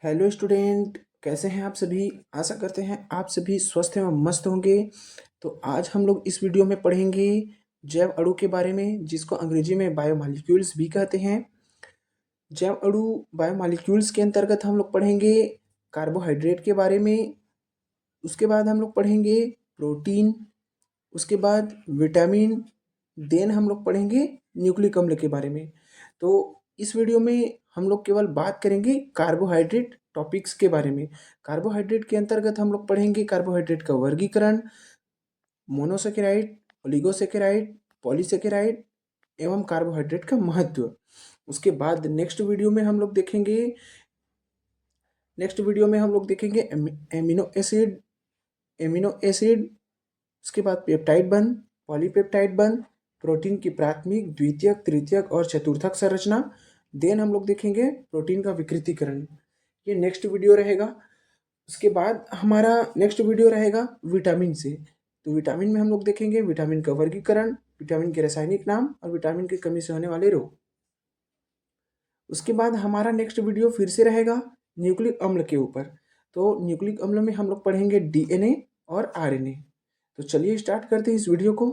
Hello student, कैसे हैं आप सभी। आशा करते हैं आप सभी स्वस्थ एवं मस्त होंगे। तो आज हम लोग इस वीडियो में पढ़ेंगे जैव अणु के बारे में, जिसको अंग्रेजी में बायोमॉलिक्यूल्स भी कहते हैं। जैव अणु बायोमॉलिक्यूल्स के अंतर्गत हम लोग पढ़ेंगे कार्बोहाइड्रेट के बारे में। उसके बाद हम लोग पढ़ेंगे प्रोटीन, उसके बाद विटामिन, देन हम लोग पढ़ेंगे न्यूक्लिक अम्ल के बारे में। तो इस वीडियो में हम लोग केवल बात करेंगे कार्बोहाइड्रेट टॉपिक्स के बारे में। कार्बोहाइड्रेट के अंतर्गत हम लोग पढ़ेंगे कार्बोहाइड्रेट का वर्गीकरण, मोनोसेकेराइड, ओलिगोसेकेराइड, पॉलीसेकेराइड एवं कार्बोहाइड्रेट का महत्व। उसके बाद नेक्स्ट वीडियो में हम लोग देखेंगे एमिनो एसिड, उसके बाद पेप्टाइड बंध, पॉलीपेप्टाइड बंध, प्रोटीन की प्राथमिक, द्वितीयक, तृतीयक और चतुर्थक संरचना। देन हम लोग देखेंगे प्रोटीन का विकृतीकरण। ये नेक्स्ट वीडियो रहेगा। उसके बाद हमारा नेक्स्ट वीडियो रहेगा विटामिन से। तो विटामिन में हम लोग देखेंगे विटामिन का वर्गीकरण, विटामिन के रासायनिक नाम और विटामिन की कमी से होने वाले रोग। उसके बाद हमारा नेक्स्ट वीडियो फिर से रहेगा न्यूक्लिक अम्ल के ऊपर। तो न्यूक्लिक अम्ल में हम लोग पढ़ेंगे डीएनए और आरएनए। तो चलिए स्टार्ट करते हैं इस वीडियो को।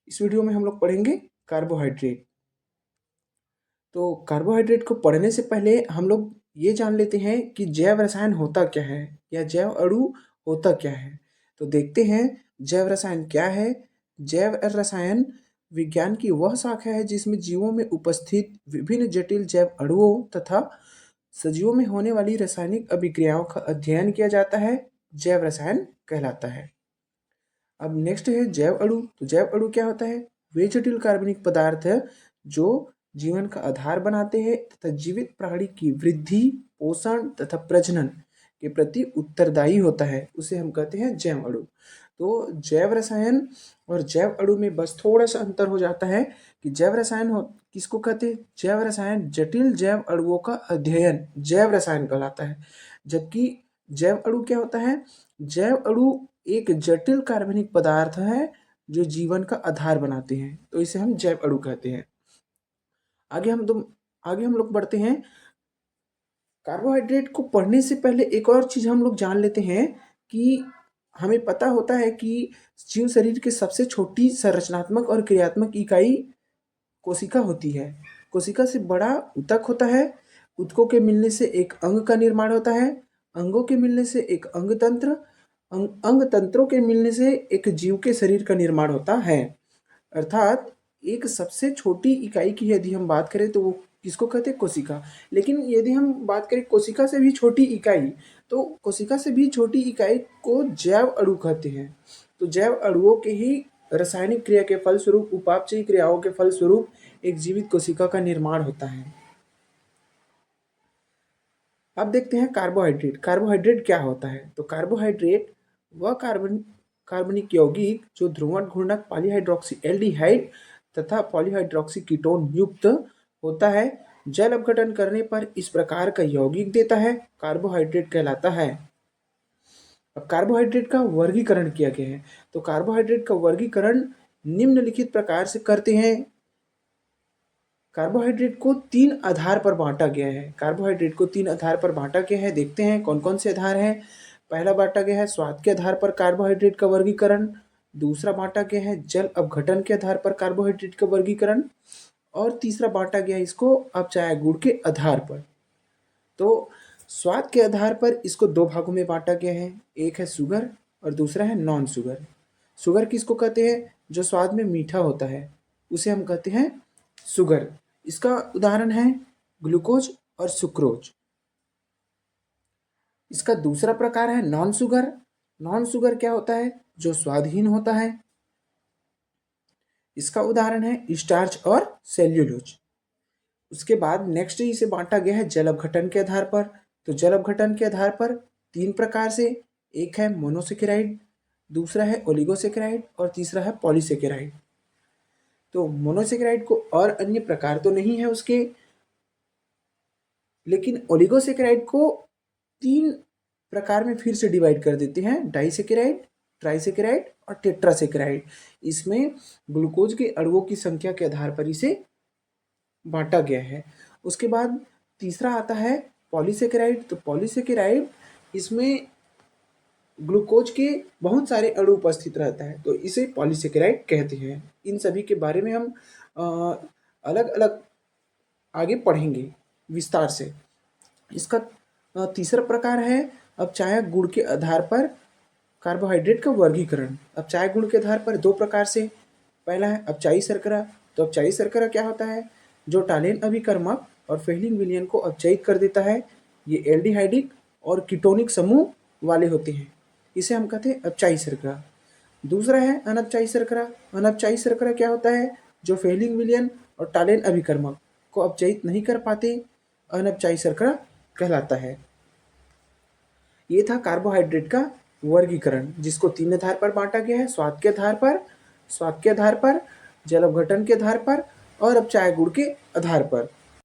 इस वीडियो में हम लोग पढ़ेंगे कार्बोहाइड्रेट। तो कार्बोहाइड्रेट को पढ़ने से पहले हम लोग ये जान लेते हैं कि जैव रसायन होता क्या है या जैव अणु होता क्या है। तो देखते हैं जैव रसायन क्या है। जैव रसायन विज्ञान की वह शाखा है जिसमें जीवों में उपस्थित विभिन्न जटिल जैव अणुओं तथा सजीवों में होने वाली रासायनिक अभिक्रियाओं का अध्ययन किया जाता है। जैव रसायन कहलाता है। अब नेक्स्ट है जैव अणु। तो जैव अणु क्या होता है? वे जटिल कार्बनिक पदार्थ है जो जीवन का आधार बनाते हैं तथा जीवित प्राणी की वृद्धि, पोषण तथा प्रजनन के प्रति उत्तरदायी होता है, उसे हम कहते हैं जैव अणु। तो जैव रसायन और जैव अणु में बस थोड़ा सा अंतर हो जाता है कि जैव रसायन किसको कहते हैं? जैव रसायन जटिल जैव अणुओं का अध्ययन जैव रसायन कहलाता है। जबकि जैव अणु क्या होता है? जैव अणु एक जटिल कार्बनिक पदार्थ है जो जीवन का आधार बनाते हैं, तो इसे हम जैव अणु कहते हैं। आगे हम लोग बढ़ते हैं। कार्बोहाइड्रेट को पढ़ने से पहले एक और चीज हम लोग जान लेते हैं कि हमें पता होता है कि जीव शरीर की सबसे छोटी संरचनात्मक और क्रियात्मक इकाई कोशिका होती है। कोशिका से बड़ा ऊतक होता है। ऊतकों के मिलने से एक अंग का निर्माण होता है। अंगों के मिलने से एक अंग तंत्र, अंग तंत्रों के मिलने से एक जीव के शरीर का निर्माण होता है। अर्थात एक सबसे छोटी इकाई की यदि हम बात करें तो वो किसको कहते हैं? कोशिका। लेकिन यदि हम बात करें कोशिका से भी छोटी इकाई, तो कोशिका से भी छोटी इकाई को जैव अणु कहते हैं। तो जैव अणुओं के ही रासायनिक क्रिया के फलस्वरूप, उपापचयी क्रियाओं के फलस्वरूप एक जीवित कोशिका का निर्माण होता है। अब देखते हैं कार्बोहाइड्रेट। कार्बोहाइड्रेट क्या होता है? तो कार्बोहाइड्रेट वह कार्बनिक यौगिक जो ध्रुवण घूर्णक पॉलीहाइड्रोक्सी एल्डिहाइड तथा पॉलीहाइड्रोक्सी कीटोन युक्त होता है। जल अपघटन करने पर इस प्रकार का यौगिक देता है, कार्बोहाइड्रेट कहलाता है। अब कार्बोहाइड्रेट का वर्गीकरण किया गया है। तो कार्बोहाइड्रेट का वर्गीकरण निम्नलिखित प्रकार से करते हैं। कार्बोहाइड्रेट को तीन आधार पर बांटा गया है। कार्बोहाइड्रेट को तीन आधार पर बांटा गया है। देखते हैं कौन कौन से आधार हैं। पहला बांटा गया है स्वाद के आधार पर कार्बोहाइड्रेट का वर्गीकरण। दूसरा बांटा गया है जल अपघटन के आधार पर कार्बोहाइड्रेट का वर्गीकरण। और तीसरा बांटा गया है इसको अपचायक गुण के आधार पर। तो स्वाद के आधार पर इसको दो भागों में बांटा गया है। एक है शुगर और दूसरा है नॉन शुगर। शुगर किसको कहते हैं? जो स्वाद में मीठा होता है, उसे हम कहते हैं शुगर। इसका उदाहरण है ग्लूकोज और सुक्रोज। इसका दूसरा प्रकार है नॉन शुगर। नॉन शुगर क्या होता है? जो स्वादहीन होता है। इसका उदाहरण है स्टार्च और सेल्यूलोज। उसके बाद नेक्स्ट इसे बांटा गया है जल अपघटन के आधार पर। तो जल अपघटन के आधार पर तीन प्रकार से, एक है मोनोसेकेराइड, दूसरा है ओलिगोसेकेराइड और तीसरा है पॉलीसेकेराइड। तो मोनोसेकेराइड को और अन्य प्रकार तो नहीं है उसके, लेकिन ओलिगोसेकेराइड को तीन प्रकार में फिर से डिवाइड कर देते हैं, डाइसेकेराइड, ट्राइसेकेराइड और टेट्रासेकेराइड। इसमें ग्लूकोज के अणुओं की संख्या के आधार पर इसे बांटा गया है। उसके बाद तीसरा आता है पॉलीसेकेराइड, तो पॉलीसेकेराइड इसमें ग्लूकोज के बहुत सारे अणु उपस्थित रहता है, तो इसे पॉलीसेकेराइड कहते हैं। इन सभी के बारे में हम अलग अलग आगे पढ़ेंगे विस्तार से। इसका तीसरा प्रकार है अपचायक गुण के आधार पर कार्बोहाइड्रेट का वर्गीकरण। अपचायक गुण के आधार पर दो प्रकार से, पहला है अपचायी शर्करा। तो अपचायी शर्करा क्या होता है? जो टालेन अभिकर्मक और फेलिन विलयन को अपचयित कर देता है। ये एल्डिहाइडिक और कीटोनिक समूह वाले होते हैं, इसे हम कहते हैं अपचायी शर्करा। दूसरा है अनपचायी शर्करा। अनपचायी शर्करा क्या होता है? जो फेलिन विलयन और टालेन अभिकर्मक को अपचयित नहीं कर पाते, अनपचायी शर्करा कहलाता है। ये था कार्बोहाइड्रेट का वर्गीकरण, जिसको तीन आधार पर बांटा गया है: स्वाद के आधार पर, जल अपघटन के आधार पर और अपचायक गुण के आधार पर।